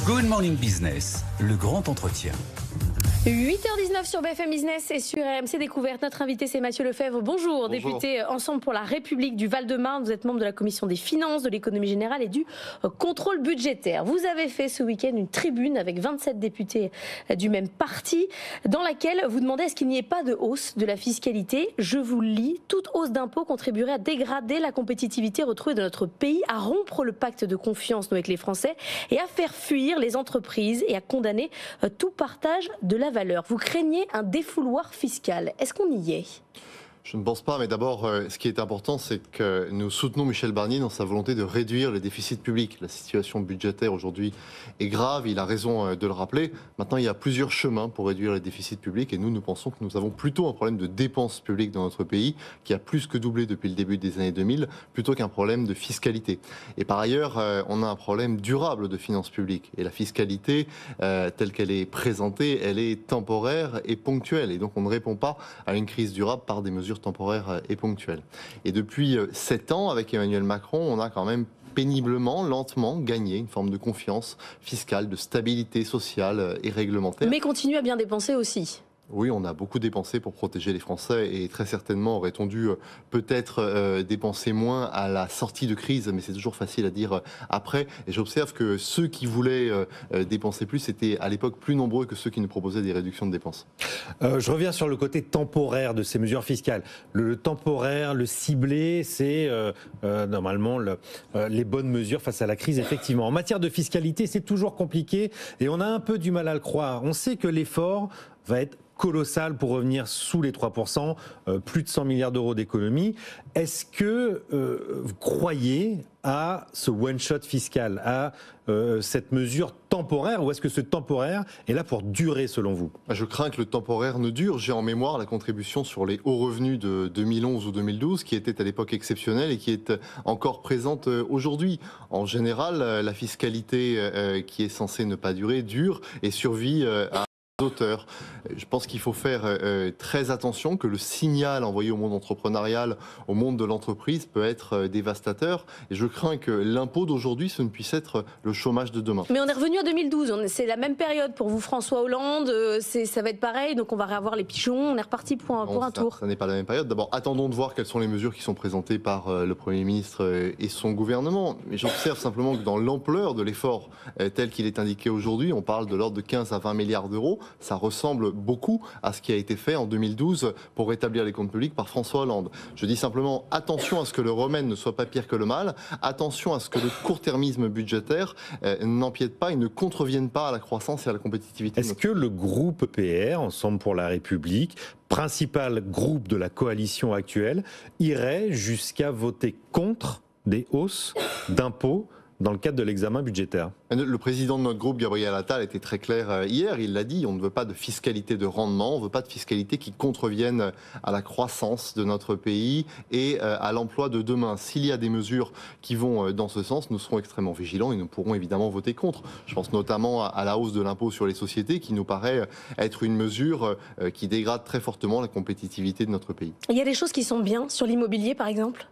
Good Morning Business, le grand entretien. 8h19 sur BFM Business et sur RMC Découverte. Notre invité, c'est Mathieu Lefebvre. Bonjour, député Ensemble pour la République du Val-de-Marne. Vous êtes membre de la commission des finances, de l'économie générale et du contrôle budgétaire. Vous avez fait ce week-end une tribune avec 27 députés du même parti dans laquelle vous demandez à ce qu'il n'y ait pas de hausse de la fiscalité. Je vous le lis, toute hausse d'impôts contribuerait à dégrader la compétitivité retrouvée de notre pays, à rompre le pacte de confiance avec les Français et à faire fuir les entreprises et à condamner tout partage de la valeur. Vous craignez un défouloir fiscal. Est-ce qu'on y est ? Je ne pense pas, mais d'abord, ce qui est important, c'est que nous soutenons Michel Barnier dans sa volonté de réduire le déficit public. La situation budgétaire aujourd'hui est grave, il a raison de le rappeler. Maintenant, il y a plusieurs chemins pour réduire le déficit public et nous pensons que nous avons plutôt un problème de dépenses publiques dans notre pays qui a plus que doublé depuis le début des années 2000, plutôt qu'un problème de fiscalité. Et par ailleurs, on a un problème durable de finances publiques. Et la fiscalité, telle qu'elle est présentée, elle est temporaire et ponctuelle. Et donc, on ne répond pas à une crise durable par des mesures temporaire et ponctuelle. Et depuis 7 ans, avec Emmanuel Macron, on a quand même péniblement, lentement gagné une forme de confiance fiscale, de stabilité sociale et réglementaire. Mais continue à bien dépenser aussi. Oui, on a beaucoup dépensé pour protéger les Français et très certainement aurait-on dû peut-être dépenser moins à la sortie de crise, mais c'est toujours facile à dire après. Et j'observe que ceux qui voulaient dépenser plus étaient à l'époque plus nombreux que ceux qui nous proposaient des réductions de dépenses. Je reviens sur le côté temporaire de ces mesures fiscales. Le temporaire, le ciblé, c'est normalement les bonnes mesures face à la crise, effectivement. En matière de fiscalité, c'est toujours compliqué et on a un peu du mal à le croire. On sait que l'effort va être colossal pour revenir sous les 3%, plus de 100 milliards d'euros d'économie. Est-ce que vous croyez à ce one-shot fiscal, à cette mesure temporaire, ou est-ce que ce temporaire est là pour durer selon vous ? Je crains que le temporaire ne dure. J'ai en mémoire la contribution sur les hauts revenus de 2011 ou 2012, qui était à l'époque exceptionnelle et qui est encore présente aujourd'hui. En général, la fiscalité qui est censée ne pas durer, dure et survit à auteurs. Je pense qu'il faut faire très attention, que le signal envoyé au monde entrepreneurial, au monde de l'entreprise peut être dévastateur. Et je crains que l'impôt d'aujourd'hui, ce ne puisse être le chômage de demain. Mais on est revenu à 2012, c'est la même période pour vous François Hollande, ça va être pareil, donc on va réavoir les pigeons, on est reparti pour un tour. Ça n'est pas la même période. D'abord, attendons de voir quelles sont les mesures qui sont présentées par le Premier ministre et son gouvernement. Mais j'observe simplement que dans l'ampleur de l'effort tel qu'il est indiqué aujourd'hui, on parle de l'ordre de 15 à 20 milliards d'euros. Ça ressemble beaucoup à ce qui a été fait en 2012 pour rétablir les comptes publics par François Hollande. Je dis simplement attention à ce que le remède ne soit pas pire que le mal, attention à ce que le court-termisme budgétaire n'empiète pas et ne contrevienne pas à la croissance et à la compétitivité. Est-ce que le groupe EPR, Ensemble pour la République, principal groupe de la coalition actuelle, irait jusqu'à voter contre des hausses d'impôts dans le cadre de l'examen budgétaire? Le président de notre groupe, Gabriel Attal, était très clair hier. Il l'a dit, on ne veut pas de fiscalité de rendement, on ne veut pas de fiscalité qui contrevienne à la croissance de notre pays et à l'emploi de demain. S'il y a des mesures qui vont dans ce sens, nous serons extrêmement vigilants et nous pourrons évidemment voter contre. Je pense notamment à la hausse de l'impôt sur les sociétés qui nous paraît être une mesure qui dégrade très fortement la compétitivité de notre pays. Il y a des choses qui sont bien sur l'immobilier, par exemple ?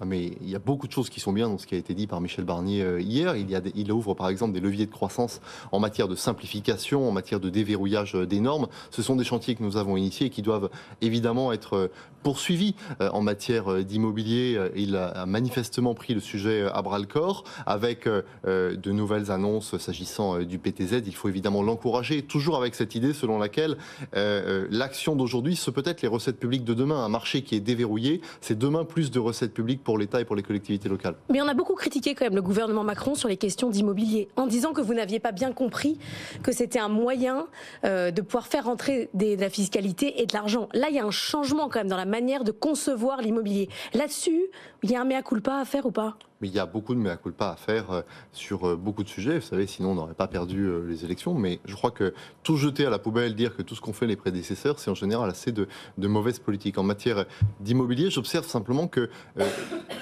Mais il y a beaucoup de choses qui sont bien dans ce qui a été dit par Michel Barnier hier. Il ouvre par exemple des leviers de croissance en matière de simplification, en matière de déverrouillage des normes. Ce sont des chantiers que nous avons initiés et qui doivent évidemment être poursuivis. En matière d'immobilier, il a manifestement pris le sujet à bras-le-corps avec de nouvelles annonces s'agissant du PTZ. Il faut évidemment l'encourager, toujours avec cette idée selon laquelle l'action d'aujourd'hui, c'est peut-être les recettes publiques de demain. Un marché qui est déverrouillé, c'est demain plus de recettes publiques pour l'État et pour les collectivités locales. Mais on a beaucoup critiqué quand même le gouvernement Macron sur les questions d'immobilier, en disant que vous n'aviez pas bien compris que c'était un moyen de pouvoir faire rentrer de la fiscalité et de l'argent. Là, il y a un changement quand même dans la manière de concevoir l'immobilier. Là-dessus, il y a un mea culpa à faire ou pas ? Mais il y a beaucoup de mea culpa à faire sur beaucoup de sujets. Vous savez, sinon on n'aurait pas perdu les élections. Mais je crois que tout jeter à la poubelle, dire que tout ce qu'ont fait les prédécesseurs, c'est en général assez de mauvaise politique. En matière d'immobilier, j'observe simplement que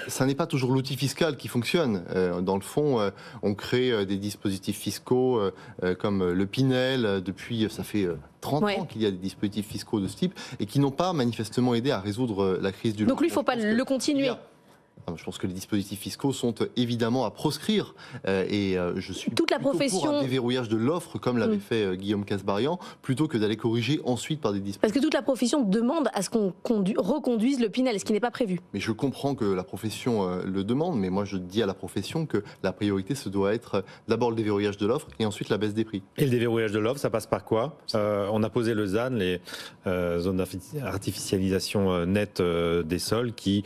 ça n'est pas toujours l'outil fiscal qui fonctionne. Dans le fond, on crée des dispositifs fiscaux comme le Pinel. Depuis, ça fait 30 ans qu'il y a des dispositifs fiscaux de ce type et qui n'ont pas manifestement aidé à résoudre la crise du logement. Donc lui, il ne faut pas le continuer. Je pense que les dispositifs fiscaux sont évidemment à proscrire je suis toute la profession pour un déverrouillage de l'offre comme l'avait fait Guillaume Kasbarian plutôt que d'aller corriger ensuite par des dispositifs. Parce que toute la profession demande à ce qu'on reconduise le Pinel, ce qui n'est pas prévu. Mais je comprends que la profession le demande, mais moi je dis à la profession que la priorité ce doit être d'abord le déverrouillage de l'offre et ensuite la baisse des prix. Et le déverrouillage de l'offre, ça passe par quoi ? On a posé le ZAN, les zones d'artificialisation nette des sols, qui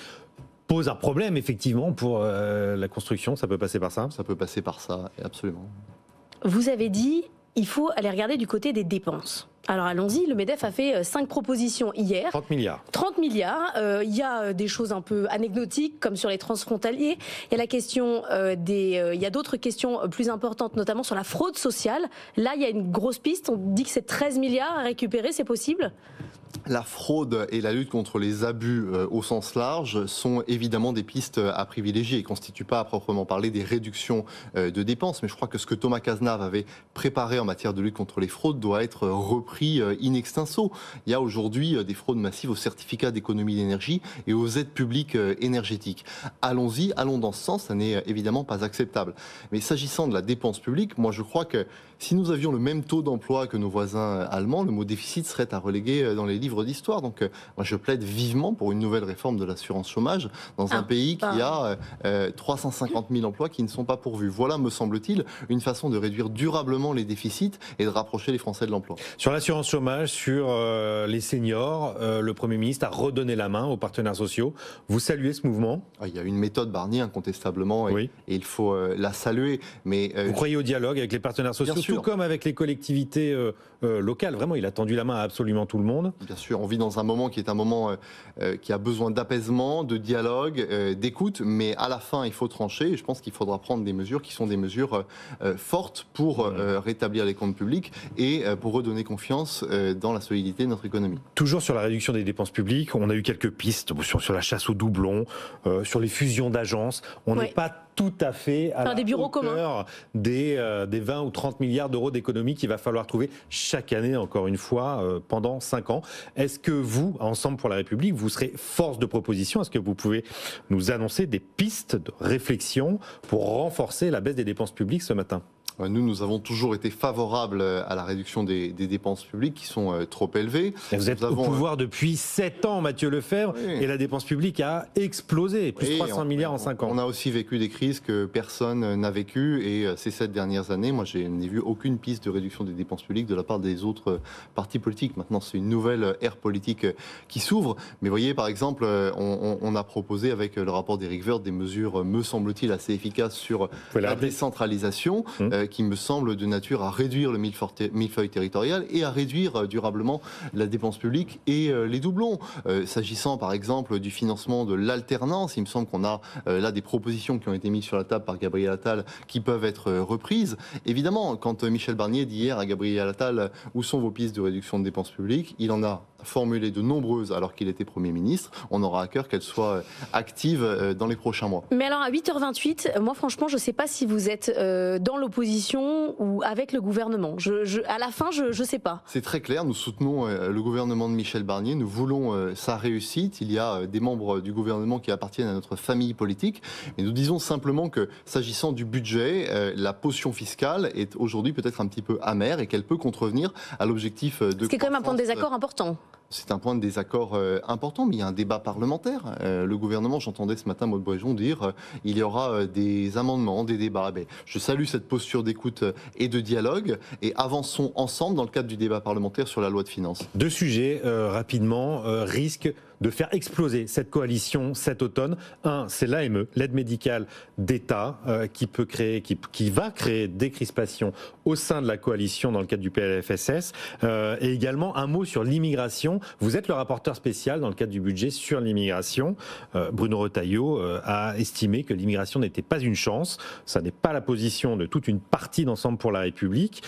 pose un problème effectivement pour la construction. Ça peut passer par ça ? Ça peut passer par ça, absolument. Vous avez dit, il faut aller regarder du côté des dépenses. Alors allons-y, le MEDEF a fait 5 propositions hier. 30 milliards. 30 milliards. Il y a des choses un peu anecdotiques, comme sur les transfrontaliers. Il y a la question il y a d'autres questions plus importantes, notamment sur la fraude sociale. Là, il y a une grosse piste. On dit que c'est 13 milliards à récupérer, c'est possible ? La fraude et la lutte contre les abus au sens large sont évidemment des pistes à privilégier et ne constituent pas à proprement parler des réductions de dépenses. Mais je crois que ce que Thomas Cazenave avait préparé en matière de lutte contre les fraudes doit être repris in extenso. Il y a aujourd'hui des fraudes massives aux certificats d'économie d'énergie et aux aides publiques énergétiques. Allons-y, allons dans ce sens, ça n'est évidemment pas acceptable. Mais s'agissant de la dépense publique, moi je crois que si nous avions le même taux d'emploi que nos voisins allemands, le mot déficit serait à reléguer dans les livres d'histoire. Donc moi je plaide vivement pour une nouvelle réforme de l'assurance chômage dans un pays qui a 350 000 emplois qui ne sont pas pourvus. Voilà, me semble-t-il, une façon de réduire durablement les déficits et de rapprocher les Français de l'emploi. Sur l'assurance chômage, sur les seniors, le Premier ministre a redonné la main aux partenaires sociaux. Vous saluez ce mouvement ? Il y a une méthode Barnier incontestablement et il faut la saluer. Mais vous croyez au dialogue avec les partenaires sociaux, tout comme avec les collectivités locales ? Vraiment, il a tendu la main à absolument tout le monde. Bien sûr, on vit dans un moment qui est un moment qui a besoin d'apaisement, de dialogue, d'écoute, mais à la fin, il faut trancher. Et je pense qu'il faudra prendre des mesures qui sont des mesures fortes pour rétablir les comptes publics et pour redonner confiance dans la solidité de notre économie. Toujours sur la réduction des dépenses publiques, on a eu quelques pistes sur la chasse aux doublons, sur les fusions d'agences. On n'est pas tout à fait à la hauteur des 20 ou 30 milliards d'euros d'économies qu'il va falloir trouver chaque année, encore une fois, pendant 5 ans. Est-ce que vous, Ensemble pour la République, vous serez force de proposition ? Est-ce que vous pouvez nous annoncer des pistes de réflexion pour renforcer la baisse des dépenses publiques ce matin ? Nous avons toujours été favorables à la réduction des dépenses publiques qui sont trop élevées. Et vous êtes au pouvoir depuis 7 ans, Mathieu Lefèvre, et la dépense publique a explosé, plus 300 milliards en 5 ans. On a aussi vécu des crises que personne n'a vécues, et ces 7 dernières années, moi je n'ai vu aucune piste de réduction des dépenses publiques de la part des autres partis politiques. Maintenant, c'est une nouvelle ère politique qui s'ouvre. Mais voyez, par exemple, on a proposé avec le rapport d'Éric Woerth des mesures, me semble-t-il, assez efficaces sur la décentralisation, qui me semble de nature à réduire le millefeuille territorial et à réduire durablement la dépense publique et les doublons. S'agissant par exemple du financement de l'alternance, il me semble qu'on a là des propositions qui ont été mises sur la table par Gabriel Attal qui peuvent être reprises. Évidemment, quand Michel Barnier dit hier à Gabriel Attal où sont vos pistes de réduction de dépenses publiques, il en a formulé de nombreuses alors qu'il était Premier ministre. On aura à cœur qu'elles soient actives dans les prochains mois. Mais alors à 8h28, moi franchement je ne sais pas si vous êtes dans l'opposition ou avec le gouvernement. À la fin, je ne sais pas. C'est très clair, nous soutenons le gouvernement de Michel Barnier, nous voulons sa réussite. Il y a des membres du gouvernement qui appartiennent à notre famille politique. Et nous disons simplement que s'agissant du budget, la potion fiscale est aujourd'hui peut-être un petit peu amère et qu'elle peut contrevenir à l'objectif de... Ce qui est quand même un point de désaccord important. C'est un point de désaccord important, mais il y a un débat parlementaire. Le gouvernement, j'entendais ce matin Maud Brejon dire il y aura des amendements, des débats. Je salue cette posture d'écoute et de dialogue et avançons ensemble dans le cadre du débat parlementaire sur la loi de finances. 2 sujets rapidement risquent de faire exploser cette coalition cet automne. Un, c'est l'AME, l'aide médicale d'État, qui va créer des crispations au sein de la coalition dans le cadre du PLFSS. Et également un mot sur l'immigration. Vous êtes le rapporteur spécial dans le cadre du budget sur l'immigration. Bruno Retailleau a estimé que l'immigration n'était pas une chance. Ça n'est pas la position de toute une partie d'Ensemble pour la République.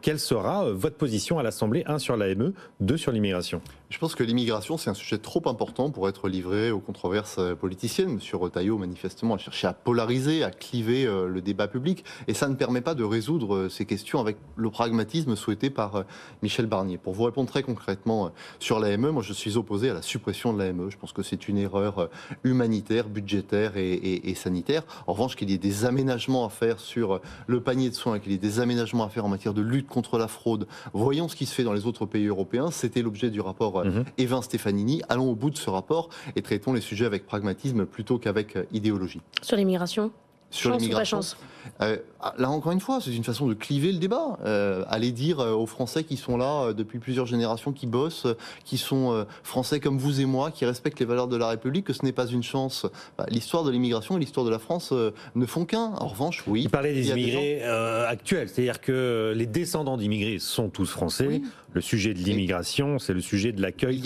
Quelle sera votre position à l'Assemblée, 1 sur l'AME, 2 sur l'immigration ? Je pense que l'immigration, c'est un sujet trop important pour être livré aux controverses politiciennes. Monsieur Retailleau, manifestement, a cherché à polariser, à cliver le débat public. Et ça ne permet pas de résoudre ces questions avec le pragmatisme souhaité par Michel Barnier. Pour vous répondre très concrètement sur l'AME, moi je suis opposé à la suppression de l'AME. Je pense que c'est une erreur humanitaire, budgétaire et sanitaire. En revanche, qu'il y ait des aménagements à faire sur le panier de soins, qu'il y ait des aménagements à faire en matière de lutte contre la fraude, voyons ce qui se fait dans les autres pays européens. C'était l'objet du rapport Évin Stefanini. Allons au bout de ce rapport et traitons les sujets avec pragmatisme plutôt qu'avec idéologie. Sur l'immigration ? Sur l'immigration, là encore une fois, c'est une façon de cliver le débat. Aller dire aux Français qui sont là depuis plusieurs générations, qui bossent, qui sont Français comme vous et moi, qui respectent les valeurs de la République, que ce n'est pas une chance. L'histoire de l'immigration et l'histoire de la France ne font qu'un. En revanche, oui. Il parlait des immigrés actuels, c'est-à-dire que les descendants d'immigrés sont tous français. Oui. Le sujet de l'immigration, c'est le sujet de l'accueil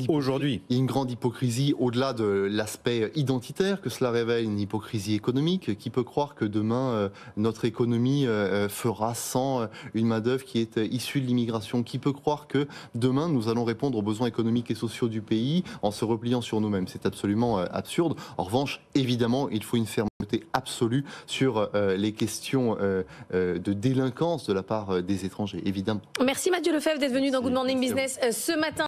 aujourd'hui. Il y a une grande hypocrisie au-delà de l'aspect identitaire que cela révèle, une hypocrisie économique. Qui peut croire que demain, notre économie fera sans une main-d'œuvre qui est issue de l'immigration? Qui peut croire que demain, nous allons répondre aux besoins économiques et sociaux du pays en se repliant sur nous-mêmes? C'est absolument absurde. En revanche, évidemment, il faut une fermeté absolue sur les questions de délinquance de la part des étrangers, évidemment. Merci Mathieu Lefebvre d'être venu dans Good Morning Business ce matin.